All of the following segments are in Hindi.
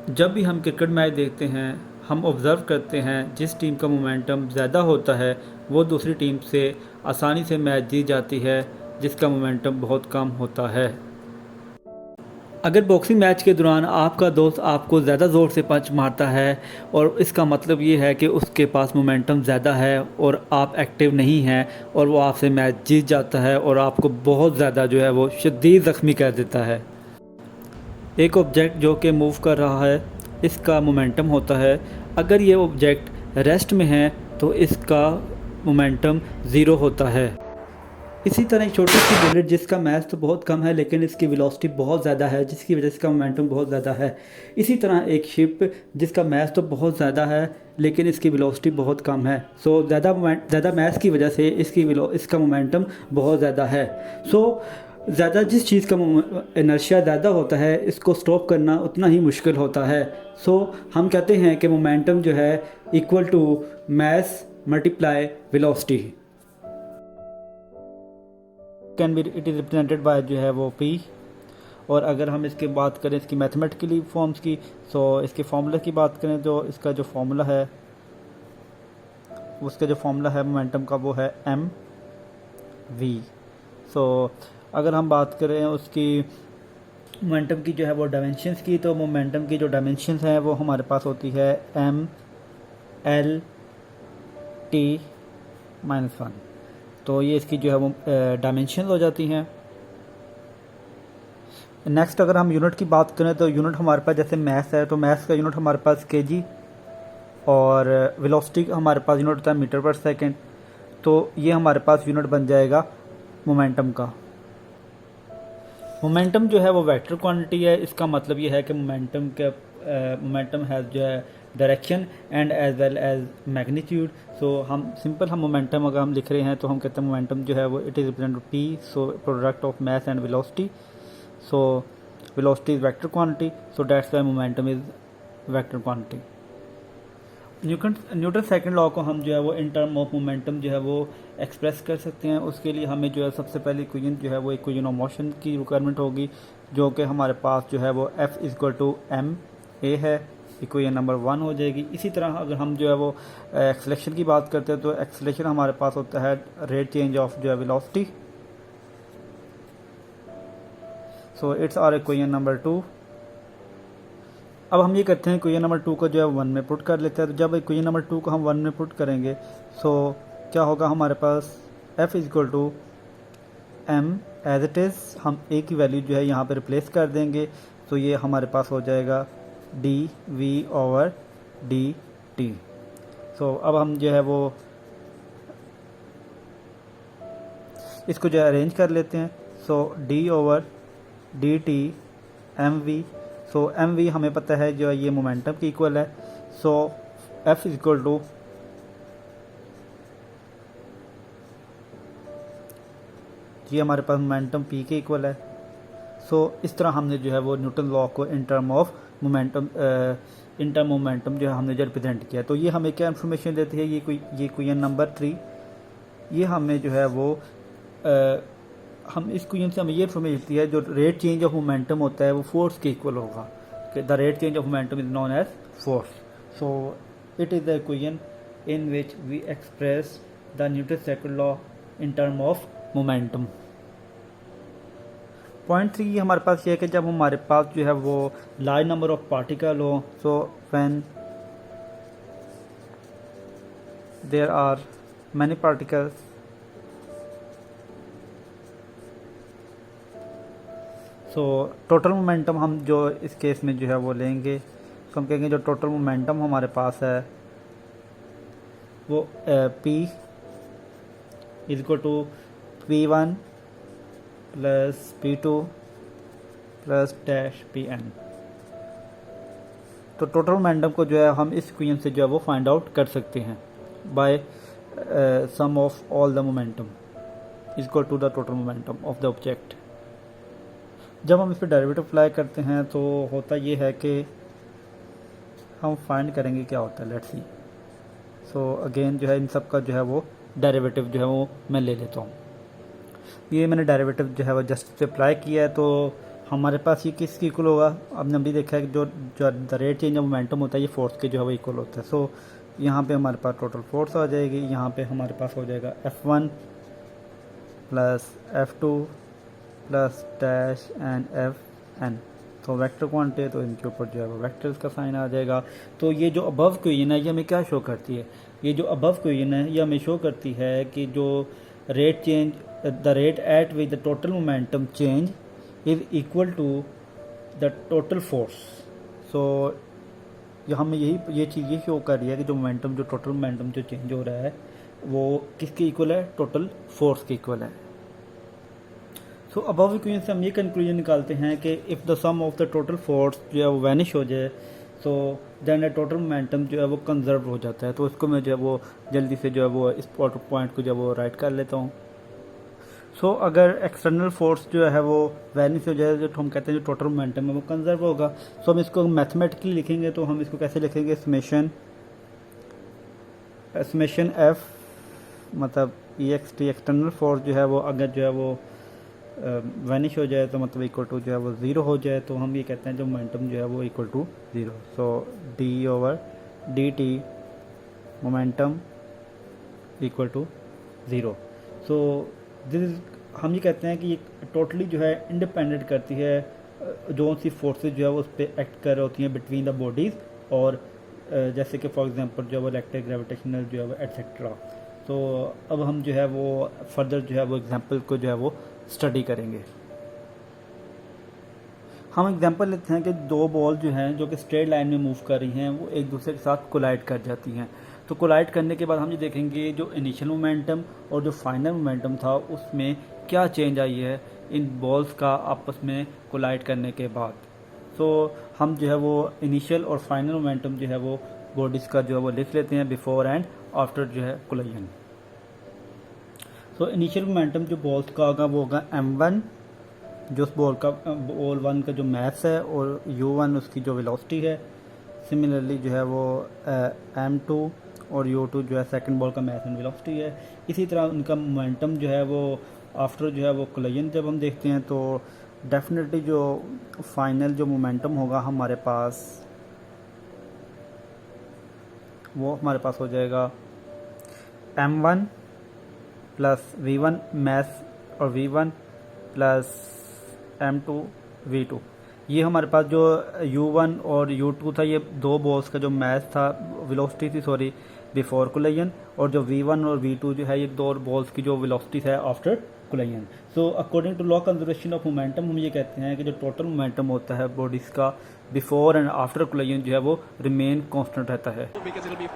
जब भी हम क्रिकेट मैच देखते हैं, हम ऑब्ज़र्व करते हैं जिस टीम का मोमेंटम ज़्यादा होता है वो दूसरी टीम से आसानी से मैच जीत जाती है, जिसका मोमेंटम बहुत कम होता है। अगर बॉक्सिंग मैच के दौरान आपका दोस्त आपको ज़्यादा ज़ोर से पंच मारता है और इसका मतलब ये है कि उसके पास मोमेंटम ज़्यादा है और आप एक्टिव नहीं हैं और वो आपसे मैच जीत जाता है और आपको बहुत ज़्यादा जो है वो शदीद ज़ख्मी कर देता है। एक ऑब्जेक्ट जो कि मूव कर रहा है, इसका मोमेंटम होता है। अगर ये ऑब्जेक्ट रेस्ट में है तो इसका मोमेंटम ज़ीरो होता है। इसी तरह एक छोटी सी बुलेट जिसका मास तो बहुत कम है लेकिन इसकी वेलोसिटी बहुत ज़्यादा है, जिसकी वजह से इसका मोमेंटम बहुत ज़्यादा है। इसी तरह एक शिप जिसका मास तो बहुत ज़्यादा है लेकिन इसकी वेलोसिटी बहुत कम है। सो ज़्यादा मास की वजह से इसका मोमेंटम बहुत ज़्यादा है। सो ज़्यादा जिस चीज़ का इनर्शिया ज़्यादा होता है, इसको स्टॉप करना उतना ही मुश्किल होता है। सो हम कहते हैं कि मोमेंटम जो है equal to mass multiply velocity can be it is represented by जो है वो पी। और अगर हम इसकी बात करें इसकी मैथमेटिकली फॉर्म्स की, सो इसके फार्मूला की बात करें तो इसका जो फार्मूला है उसका जो फार्मूला है मोमेंटम का वो है एम वी। सो अगर हम बात करें उसकी मोमेंटम की जो है वो डायमेंशंस की, तो मोमेंटम की जो डायमेंशंस हैं वो हमारे पास होती है एम एल टी -1। तो ये इसकी जो है वो डायमेंशन हो जाती हैं। नेक्स्ट अगर हम यूनिट की बात करें तो यूनिट हमारे पास जैसे मैथ है तो मैथ का यूनिट हमारे पास केजी और वेलोसिटी हमारे पास यूनिट होता है मीटर पर सेकंड। तो ये हमारे पास यूनिट बन जाएगा मोमेंटम का। मोमेंटम जो है वो वेक्टर क्वांटिटी है। इसका मतलब ये है कि मोमेंटम हैज़ जो है direction and as well as magnitude. So हम मोमेंटम अगर हम लिख रहे हैं तो हम कहते हैं मोमेंटम जो है वो it is represent P, so product of mass and velocity. So velocity is vector quantity, so that's why momentum is vector quantity. Newton second law को हम जो है वो इन टर्म ऑफ मोमेंटम जो है वो एक्सप्रेस कर सकते हैं। उसके लिए हमें जो है सबसे पहले इक्वेशन जो है वो इक्वेशन ऑफ मोशन की रिक्वायरमेंट होगी, जो कि हमारे पास जो है वो F equal to M A है, इक्वेशन नंबर 1 हो जाएगी। इसी तरह अगर हम जो है वो एक्सेलेरेशन की बात करते हैं तो एक्सेलेरेशन हमारे पास होता है रेट चेंज ऑफ जो है velocity. So it's our equation number 2। अब हम ये करते हैं इक्वेशन नंबर 2 को जो है 1 में पुट कर लेते हैं। तो जब इक्वेशन नंबर 2 को हम 1 में पुट करेंगे सो क्या होगा हमारे पास f equal to M as it is, हम a की वैल्यू जो है यहाँ पे रिप्लेस कर देंगे। तो ये हमारे पास हो जाएगा D V over D T. So अब हम जो है वो इसको जो है अरेंज कर लेते हैं। So D over D T M V. So M V हमें पता है जो ये मोमेंटम की इक्वल है। सो एफ इक्वल टू ये हमारे पास मोमेंटम पी के इक्वल है। सो इस तरह हमने जो है वो न्यूटन लॉ को इन टर्म ऑफ मोमेंटम जो है हमने जो रिप्रेजेंट किया। तो ये हमें क्या इन्फॉर्मेशन देती है, ये क्वेश्चन नंबर 3, ये हमें जो है वो हम इस क्वेश्चन से हमें ये इन्फॉर्मेशन देती है जो रेट चेंज ऑफ मोमेंटम होता है वो फोर्स के इक्वल होगा। The rate change of momentum is known as force. So it is the equation in which we express the Newton second law in term of momentum. Point 3 हमारे पास ये है कि जब हमारे पास जो है वो लार्ज नंबर ऑफ पार्टिकल हो, so when there are many particles, so total momentum हम जो इस केस में जो है वो लेंगे तो हम कहेंगे जो टोटल मोमेंटम हमारे पास है वो P is equal to P1 plus P2 plus dash Pn। तो टोटल मोमेंटम को जो है हम इस इक्वेशन से जो है वो फाइंड आउट कर सकते हैं by sum of all the momentum is equal to the total momentum of the object. जब हम इस पर डेरिवेटिव अप्लाई करते हैं तो होता ये है कि हम फाइंड करेंगे क्या होता है, लेट्स सी। सो अगेन जो है इन सब का जो है वो डेरिवेटिव जो है वो मैं ले लेता हूँ। ये मैंने डेरिवेटिव जो है वो जस्ट से अप्लाई किया है। तो हमारे पास ये किसके इक्वल होगा, हमने अभी देखा है कि जो जो the rate change of momentum होता है ये फोर्स के जो है वो इक्वल होता है। सो यहाँ पे हमारे पास टोटल फोर्स आ जाएगी, यहाँ पे हमारे पास हो जाएगा F1 plus F2 plus dash and Fn। तो वेक्टर क्वांटिटी है तो इनके ऊपर जो है वो वेक्टर्स का साइन आ जाएगा। तो ये जो अबव क्वेश्चन है ये हमें क्या शो करती है, ये जो अबव क्वेश्चन है ये हमें शो करती है कि जो rate change the rate at which the total momentum change is equal to the total force. So हमें ये चीज़ ये शो कर रही है कि जो मोमेंटम जो टोटल मोमेंटम जो चेंज हो रहा है वो किसके इक्वल है, टोटल फोर्स के इक्वल है। सो अबव इक्वेशन से हम ये कंक्लूजन निकालते हैं कि if the sum of the total force जो है वो वैनिश हो जाए so then the total momentum जो है वो कंजर्व हो जाता है। तो उसको मैं जो है वो जल्दी से जो है वो इस पॉइंट को जो है वो राइट कर लेता हूँ। सो अगर एक्सटर्नल फोर्स जो है वो वैनिश हो जाए तो हम कहते हैं जो टोटल मोमेंटम है वो कंजर्व होगा। सो हम इसको मैथमेटिकली लिखेंगे तो हम इसको कैसे लिखेंगे, समेशन एफ मतलब EXT एक्सटर्नल फोर्स जो है वो अगर जो है वो वैनिश हो जाए तो मतलब इक्वल टू जो है वो ज़ीरो हो जाए तो हम ये कहते हैं जो मोमेंटम जो है वो equal to zero. So d/dt momentum equal to zero. So this हम ये कहते हैं कि ये टोटली जो है इंडिपेंडेंट करती है जो सी फोर्सेज जो है वो उस पर एक्ट कर रही होती हैं बिटवीन द बॉडीज़, और जैसे कि फॉर एग्जांपल जो है वो इलेक्ट्रिक ग्रेविटेशनल जो है वो एटसेट्रा। तो अब हम जो है वो फर्दर जो है वो एग्जांपल को जो है वो स्टडी करेंगे। हम एग्जांपल लेते हैं कि दो बॉल जो हैं जो कि स्ट्रेट लाइन में मूव कर रही हैं वो एक दूसरे के साथ कोलाइड कर जाती हैं। तो कोलाइड करने के बाद हम ये देखेंगे जो इनिशियल मोमेंटम और जो फाइनल मोमेंटम था उसमें क्या चेंज आई है इन बॉल्स का आपस में कोलाइड करने के बाद। तो हम जो है वो इनिशियल और फाइनल मोमेंटम जो है वो बॉडीज़ का जो है वो लिख लेते हैं बिफोर एंड आफ्टर जो है कोलाइजन। तो इनिशियल मोमेंटम जो बॉल्स का होगा वो होगा m1 जो उस बॉल वन का जो मास है और u1 उसकी जो वेलोसिटी है। सिमिलरली जो है वो m2 और u2 जो है सेकंड बॉल का मास एंड वेलोसिटी है। इसी तरह उनका मोमेंटम जो है वो आफ्टर जो है वो कोलाइजन जब हम देखते हैं तो डेफिनेटली जो फाइनल जो मोमेंटम होगा हमारे पास वो हमारे पास हो जाएगा m1 प्लस v1 मैस और v1 प्लस m2 v2। ये हमारे पास जो u1 और u2 था ये दो बॉल्स का जो मैस था वेलोसिटी थी सॉरी बिफोर कोलाइजन, और जो v1 और v2 जो है ये दो बॉल्स की जो वेलोसिटी है after collision. So according to law conservation of momentum हम ये कहते हैं कि जो टोटल मोमेंटम होता है बॉडीज़ का बिफोर एंड आफ्टर कोलाइजन जो है वो रिमेन कांस्टेंट रहता है।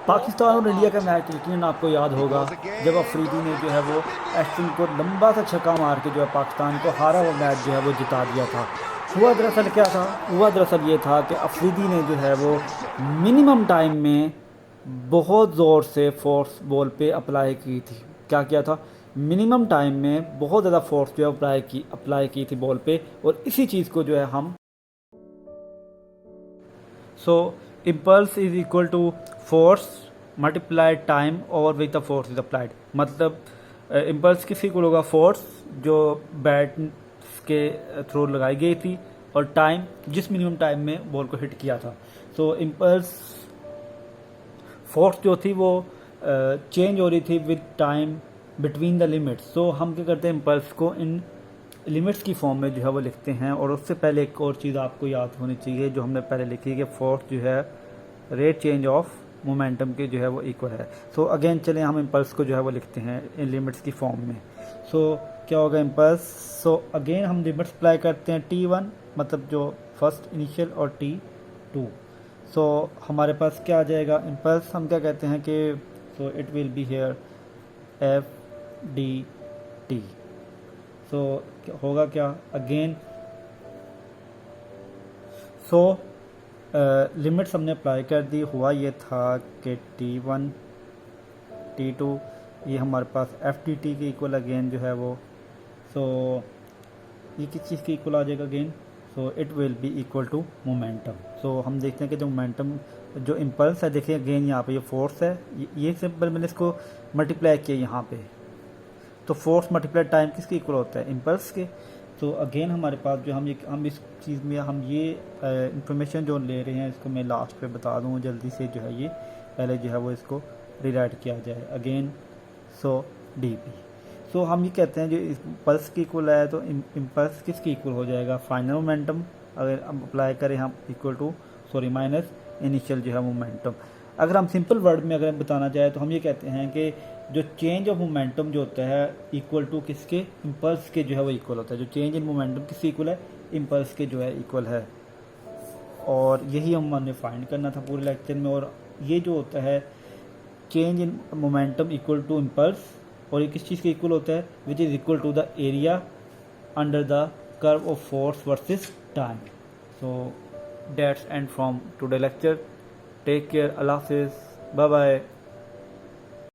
पाकिस्तान और इंडिया का मैच यकीनन आपको याद होगा जब अफरीदी ने जो है वो एस्टन को लंबा सा छक्का मार के जो है पाकिस्तान को हारा हुआ मैच जो है वो जिता दिया था। हुआ दरअसल क्या था, हुआ दरअसल ये था कि अफरीदी ने जो है वो मिनिमम टाइम में बहुत ज़ोर से फोर्स बॉल पे अप्लाई की थी। क्या किया था, मिनिमम टाइम में बहुत ज़्यादा फोर्स जो है अप्लाई की थी बॉल पे, और इसी चीज़ को जो है हम impulse is equal to force multiplied time और with the force is applied. मतलब इम्पल्स किसी को होगा फोर्स जो बैट के थ्रू लगाई गई थी और टाइम जिस मिनिमम टाइम में बॉल को हिट किया था। सो इम्पल्स फोर्स जो थी वो चेंज हो रही थी with time between the limits. So हम क्या करते हैं इम्पल्स को इन लिमिट्स की फॉर्म में जो है वो लिखते हैं। और उससे पहले एक और चीज़ आपको याद होनी चाहिए जो हमने पहले लिखी है कि फोर्स जो है रेट चेंज ऑफ मोमेंटम के जो है वो इक्वल है। सो अगेन चलें हम इम्पल्स को जो है वो लिखते हैं इन लिमिट्स की फॉर्म में। सो क्या होगा इम्पल्स, सो अगेन हम लिमिट्स अप्लाई करते हैं t1 मतलब जो फर्स्ट इनिशियल और t2। सो हमारे पास क्या आ जाएगा इम्पल्स, हम क्या कहते हैं कि so it will be here F D T. So होगा क्या अगेन, सो लिमिट्स हमने अप्लाई कर दी। हुआ ये था कि t1 t2 ये हमारे पास एफ डी टी के इक्वल अगेन जो है वो, सो ये किस चीज़ के इक्वल आ जाएगा again, so it will be equal to momentum. So हम देखते हैं कि जो मोमेंटम जो इम्पल्स है देखिए अगेन यहाँ पे ये फोर्स है, ये सिंपल मैंने इसको मल्टीप्लाई किया यहाँ पे, तो फोर्स मल्टीप्लाई टाइम किसके इक्वल होता है इम्पल्स के। तो अगेन हमारे पास जो हम इस चीज़ में हम ये इंफॉर्मेशन जो ले रहे हैं इसको मैं लास्ट पे बता दूँ जल्दी से, जो है ये पहले जो है वो इसको रीराइट किया जाए अगेन। सो dp, सो हम ये कहते हैं जो इम्पल्स की इक्वल है तो इम्पल्स किसकी इक्वल हो जाएगा, फाइनल मोमेंटम अगर हम अप्लाई करें हम इक्वल टू माइनस इनिशियल जो है मोमेंटम। अगर हम सिंपल वर्ड में अगर हम बताना चाहें तो हम ये कहते हैं कि जो चेंज ऑफ मोमेंटम जो होता है इक्वल टू किसके, इम्पल्स के जो है वो इक्वल होता है। जो चेंज इन मोमेंटम किससे इक्वल है, इम्पल्स के जो है इक्वल है। और यही हमने फाइंड करना था पूरे लेक्चर में। और ये जो होता है change in momentum equal to impulse, और ये किस चीज़ के इक्वल होता है, which is equal to the area under the curve of force versus time. So that's end from today lecture. Take care, अल्लाह हाफिज़, बाय बाय।